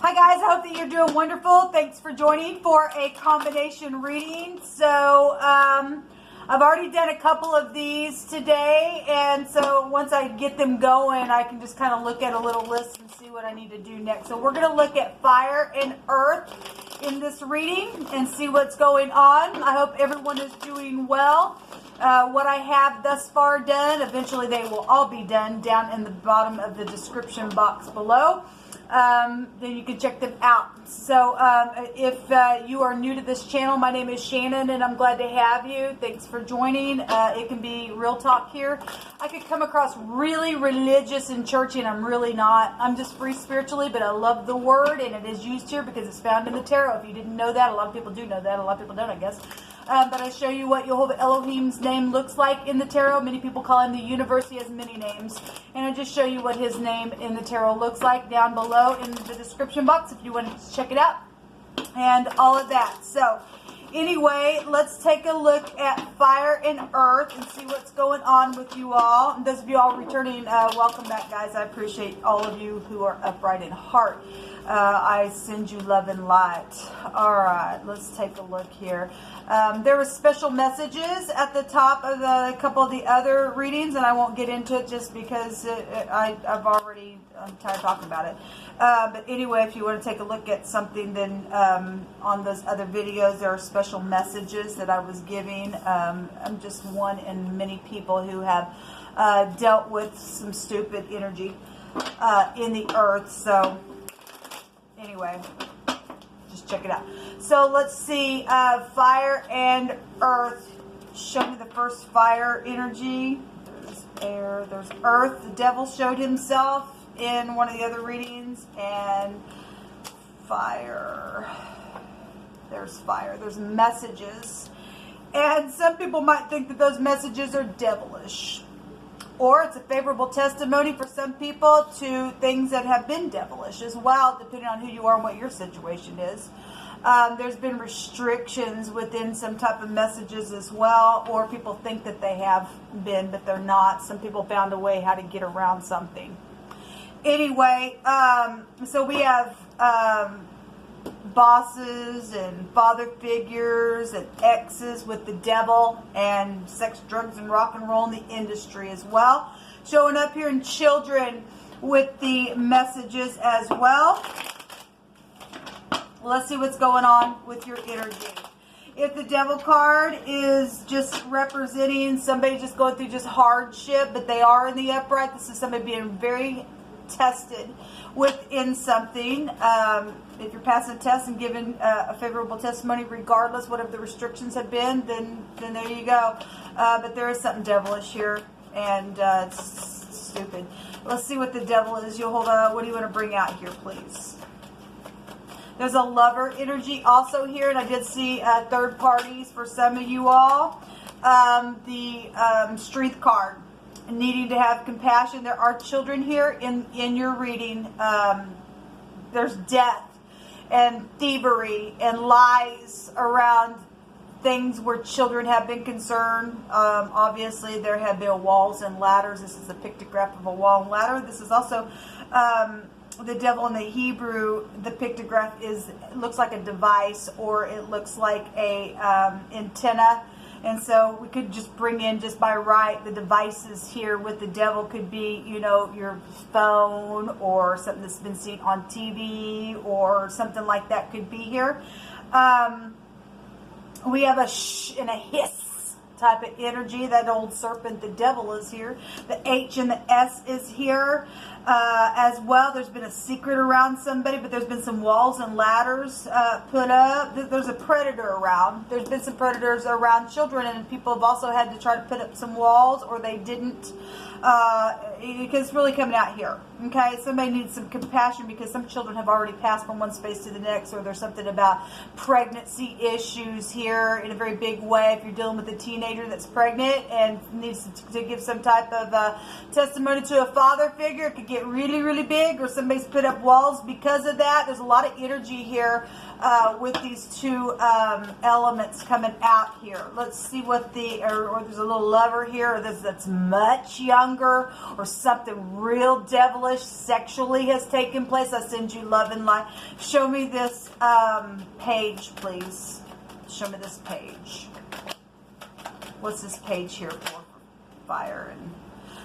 Hi guys, I hope that you're doing wonderful. Thanks for joining for a combination reading. So I've already done a couple of these today, and so once I get them going, I can just kind of look at a little list and see what I need to do next. So we're going to look at fire and earth in this reading and see what's going on. I hope everyone is doing well. What I have thus far done, eventually they will all be done down in the bottom of the description box below. Then you can check them out. So if you are new to this channel, my name is Shannon and I'm glad to have you. Thanks for joining. It can be real talk here. I could come across really religious and churchy, and I'm really not. I'm just free spiritually, but I love the word, and it is used here because it's found in the tarot. If you didn't know that, a lot of people do know that. A lot of people don't, I guess. But I show you what Jehovah Elohim's name looks like in the tarot. Many people call him the universe. He has many names. And I just show you what his name in the tarot looks like down below in the description box if you want to check it out. And all of that. So anyway, let's take a look at fire and earth and see what's going on with you all. And those of you all returning, welcome back, guys. I appreciate all of you who are upright in heart. I send you love and light. All right, let's take a look here. There were special messages at the top of a couple of the other readings, and I won't get into it just because I'm tired of talking about it. But anyway, if you want to take a look at something, then on those other videos, there are special messages that I was giving. I'm just one in many people who have dealt with some stupid energy in the earth. So anyway, just check it out. So let's see, fire and earth. Show me the first fire energy. There's air, there's earth. The devil showed himself in one of the other readings. And fire. There's fire. There's messages. And some people might think that those messages are devilish. Or it's a favorable testimony for some people to things that have been devilish as well, depending on who you are and what your situation is. There's been restrictions within some type of messages as well, or people think that they have been, but they're not. Some people found a way how to get around something. Anyway, so we have bosses and father figures and exes with the devil, and sex, drugs, and rock and roll in the industry as well. Showing up here in children with the messages as well. Let's see what's going on with your energy. If the devil card is just representing somebody just going through just hardship, but they are in the upright, this is somebody being very tested within something. If you're passing a test and giving a favorable testimony, regardless whatever the restrictions have been, then there you go. But there is something devilish here, and it's stupid. Let's see what the devil is. You'll hold on. What do you want to bring out here, please? There's a lover energy also here, and I did see third parties for some of you all. The strength card, needing to have compassion. There are children here in your reading. There's death and thievery and lies around things where children have been concerned. Obviously, there have been walls and ladders. This is a pictograph of a wall and ladder. This is also the devil in the Hebrew. The pictograph looks like a device, or it looks like a antenna. And so we could just bring in, just by right, the devices here with the devil could be, you know, your phone or something that's been seen on TV or something like that could be here. We have a shh and a hiss type of energy. That old serpent, the devil, is here. The H and the S is here as well. There's been a secret around somebody, but there's been some walls and ladders put up. There's a predator around. There's been some predators around children, and people have also had to try to put up some walls, or they didn't, because it's really coming out here. Okay, somebody needs some compassion because some children have already passed from one space to the next, or there's something about pregnancy issues here in a very big way. If you're dealing with a teenager that's pregnant and needs to give some type of testimony to a father figure, it could get really, really big, or somebody's put up walls because of that. There's a lot of energy here with these two elements coming out here. Let's see what or there's a little lover here that's much younger, or something real devilish sexually has taken place. I send you love and light. Show me this page, please. Show me this page. What's this page here for? Fire. And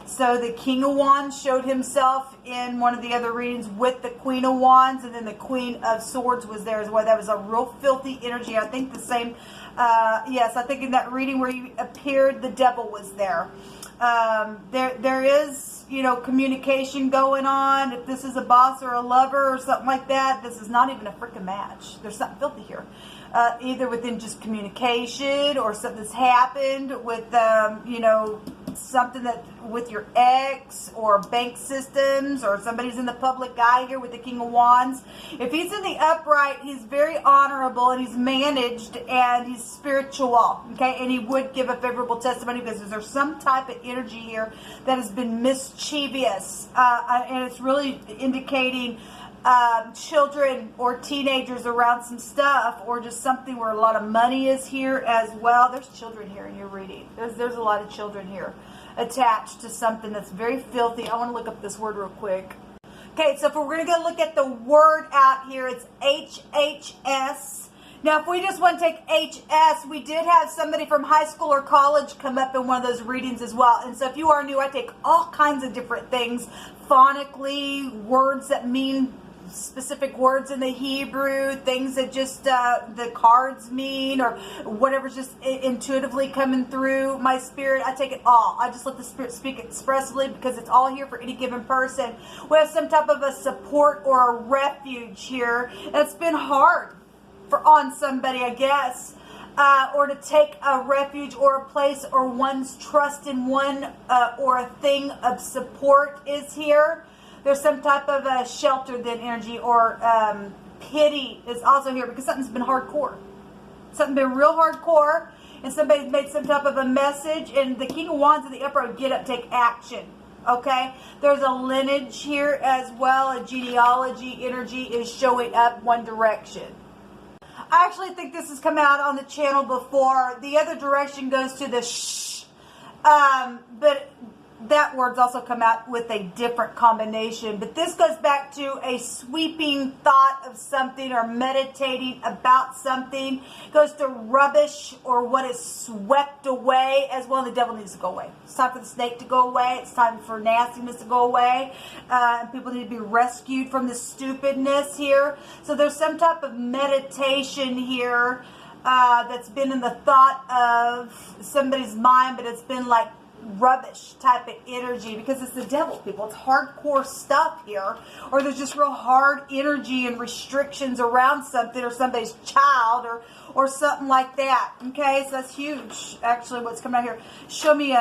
so the King of Wands showed himself in one of the other readings with the Queen of Wands, and then the Queen of Swords was there as well. That was a real filthy energy. I think the same, yes, I think in that reading where you appeared, the devil was there. There is, you know, communication going on. If this is a boss or a lover or something like that, this is not even a freaking match. There's something filthy here. Either within just communication or something that's happened with, you know, something that with your ex or bank systems, or somebody's in the public eye here with the King of Wands. If he's in the upright, he's very honorable and he's managed and he's spiritual, okay, and he would give a favorable testimony, because there's some type of energy here that has been mischievous, and it's really indicating children or teenagers around some stuff, or just something where a lot of money is here as well. There's children here in your reading. There's a lot of children here attached to something that's very filthy. I want to look up this word real quick. Okay, so if we're going to go look at the word out here, it's HHS. Now, if we just want to take HS, we did have somebody from high school or college come up in one of those readings as well. And so if you are new, I take all kinds of different things, phonically, words that mean specific words in the Hebrew, things that just the cards mean, or whatever's just intuitively coming through my spirit. I take it all. I just let the spirit speak expressively, because it's all here for any given person. We have some type of a support or a refuge here. It's been hard on somebody, I guess, or to take a refuge or a place or one's trust in one or a thing of support is here. There's some type of a shelter then energy, or pity is also here, because something's been hardcore. Something been real hardcore, and somebody's made some type of a message, and the King of Wands in the upright, get up, take action. Okay, there's a lineage here as well. A genealogy energy is showing up one direction. I actually think this has come out on the channel before. The other direction goes to the shh, but that word's also come out with a different combination. But this goes back to a sweeping thought of something, or meditating about something. It goes to rubbish, or what is swept away as well. The devil needs to go away. It's time for the snake to go away. It's time for nastiness to go away. And people need to be rescued from the stupidness here. So there's some type of meditation here that's been in the thought of somebody's mind, but it's been like rubbish type of energy, because it's the devil, people. It's hardcore stuff here, or there's just real hard energy and restrictions around something, or somebody's child, or something like that. Okay, so that's huge. Actually, what's coming out here? Show me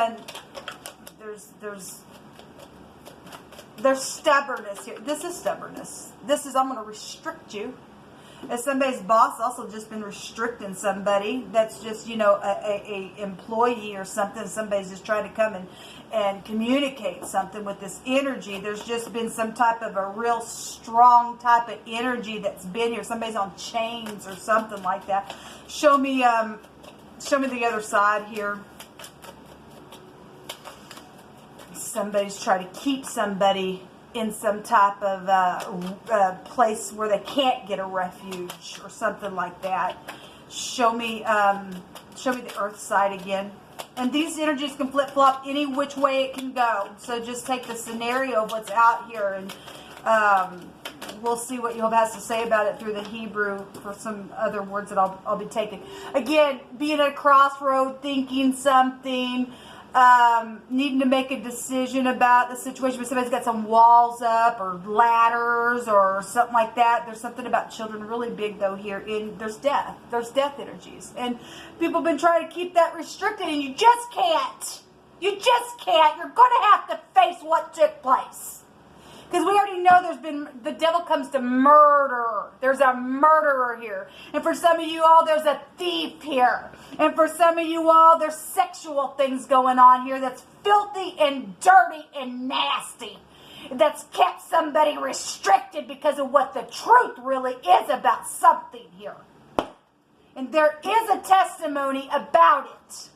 there's stubbornness here. This is stubbornness. This is, I'm going to restrict you. As somebody's boss, also just been restricting somebody that's just, you know, a employee or something. Somebody's just trying to come and communicate something with this energy. There's just been some type of a real strong type of energy that's been here. Somebody's on chains or something like that. Show me the other side here. Somebody's trying to keep somebody in some type of place where they can't get a refuge or something like that. Show me the earth side again. And these energies can flip-flop any which way it can go. So just take the scenario of what's out here, and we'll see what Job has to say about it through the Hebrew for some other words that I'll be taking. Again, being at a crossroad, thinking something, needing to make a decision about the situation, where somebody's got some walls up or ladders or something like that. There's something about children really big though here. There's death energies, and people have been trying to keep that restricted, and you just can't. You're going to have to face what took place. Because we already know the devil comes to murder. There's a murderer here. And for some of you all, there's a thief here. And for some of you all, there's sexual things going on here that's filthy and dirty and nasty. That's kept somebody restricted because of what the truth really is about something here. And there is a testimony about it.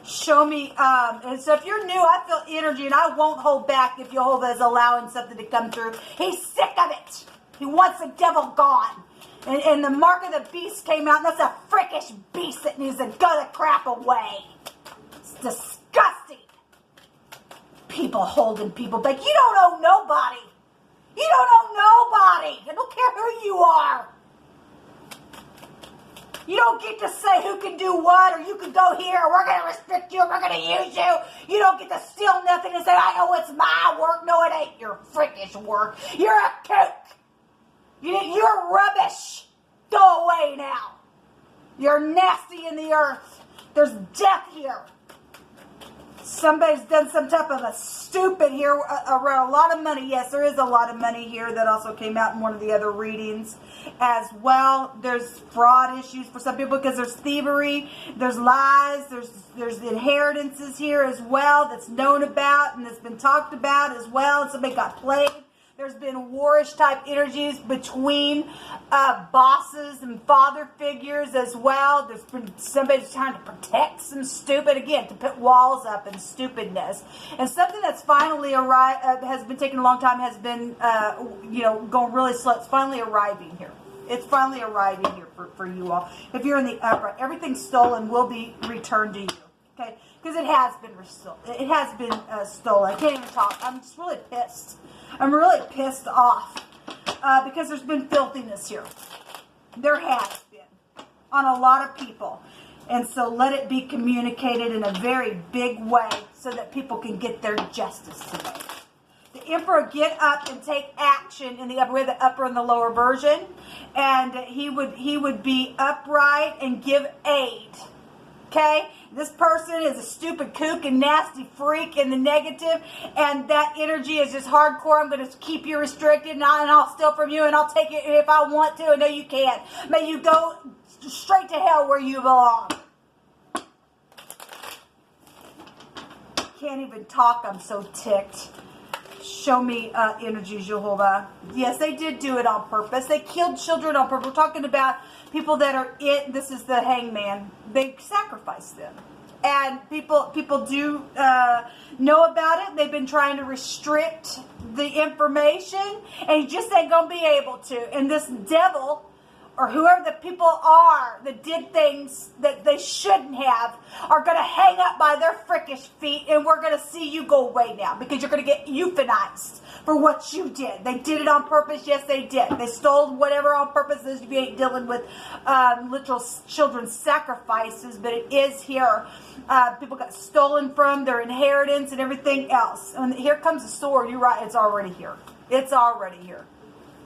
Show me, and so if you're new, I feel energy, and I won't hold back if Jehovah is allowing something to come through. He's sick of it. He wants the devil gone. And the mark of the beast came out, and that's a frickish beast that needs to go the crap away. It's disgusting. People holding people back. You don't owe nobody. You don't owe nobody. I don't care who you are. You don't get to say who can do what, or you can go here, or we're going to restrict you, or we're going to use you. You don't get to steal nothing and say, oh, it's my work. No, it ain't your frickish work. You're a kook. You're rubbish. Go away now. You're nasty in the earth. There's death here. Somebody's done some type of a stupid here around a lot of money. Yes, there is a lot of money here that also came out in one of the other readings as well. There's fraud issues for some people because there's thievery, there's lies, there's inheritances here as well that's known about and that's been talked about as well. And somebody got played. There's been warish type energies between bosses and father figures as well. There's been somebody trying to protect some stupid, again, to put walls up and stupidness. And something that's finally arrived, has been taking a long time, has been, going really slow. It's finally arriving here. It's finally arriving here for you all. If you're in the upright, everything stolen will be returned to you. Okay? Because it has been stolen. I can't even talk. I'm just really pissed. I'm really pissed off because there's been filthiness here. There has been on a lot of people. And so let it be communicated in a very big way so that people can get their justice today. The Emperor get up and take action in the upper and the lower version. And he would be upright and give aid. Okay? This person is a stupid kook and nasty freak in the negative, and that energy is just hardcore. I'm going to keep you restricted, and I'll steal from you, and I'll take it if I want to, and no, you can't. May you go straight to hell where you belong. Can't even talk. I'm so ticked. Show me energies, Jehovah. Yes, they did do it on purpose. They killed children on purpose. We're talking about people that are this is the hangman. They sacrifice them. And people do know about it. They've been trying to restrict the information. And you just ain't going to be able to. And this devil, or whoever the people are that did things that they shouldn't have, are going to hang up by their frickish feet, and we're going to see you go away now because you're going to get euthanized for what you did. They did it on purpose. Yes, they did. They stole whatever on purpose. This you ain't dealing with literal children's sacrifices, but it is here. People got stolen from their inheritance and everything else. And here comes the sword. You're right. It's already here. It's already here.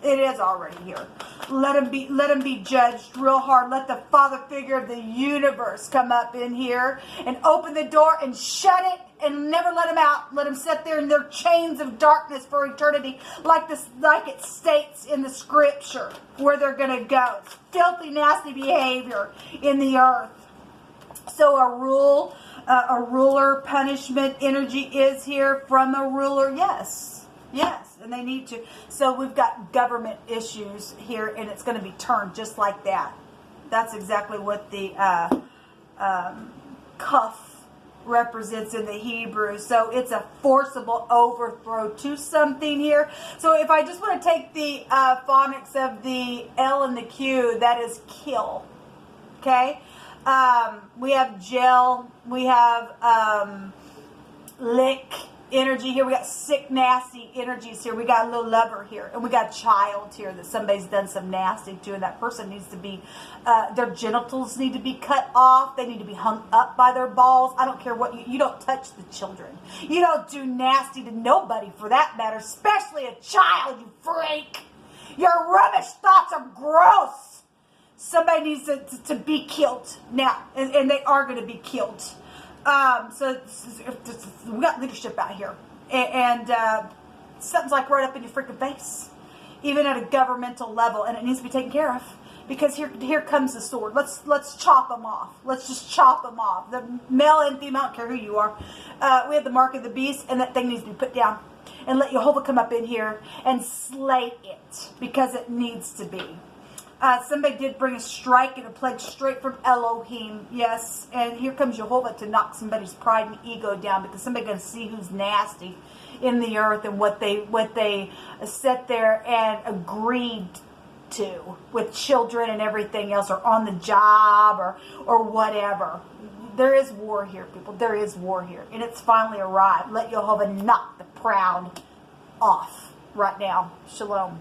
It is already here. Let him be judged real hard. Let the father figure of the universe come up in here and open the door and shut it and never let him out. Let him sit there in their chains of darkness for eternity, like it states in the scripture where they're going to go. It's filthy, nasty behavior in the earth. So a ruler punishment energy is here from a ruler. Yes. And they need to. So we've got government issues here, and it's going to be turned just like that. That's exactly what the cuff represents in the Hebrew. So it's a forcible overthrow to something here. So if I just want to take the phonics of the L and the Q, that is kill. Okay? We have gel. We have lick energy here. We got sick, nasty energies here. We got a little lover here. And we got a child here that somebody's done some nasty to. And that person needs to be, their genitals need to be cut off. They need to be hung up by their balls. I don't care what, you don't touch the children. You don't do nasty to nobody for that matter, especially a child, you freak. Your rubbish thoughts are gross. Somebody needs to be killed now. And they are going to be killed. So we got leadership out here, and something's like right up in your freaking face, even at a governmental level, and it needs to be taken care of because here comes the sword. Let's chop them off. Let's just chop them off. The male and female, I don't care who you are. We have the mark of the beast, and that thing needs to be put down, and let Jehovah come up in here and slay it because it needs to be. Somebody did bring a strike and a plague straight from Elohim. Yes, and here comes Jehovah to knock somebody's pride and ego down, because somebody's going to see who's nasty in the earth and what they sat there and agreed to with children and everything else, or on the job, or whatever. There is war here, people. There is war here, and it's finally arrived. Let Jehovah knock the proud off right now. Shalom.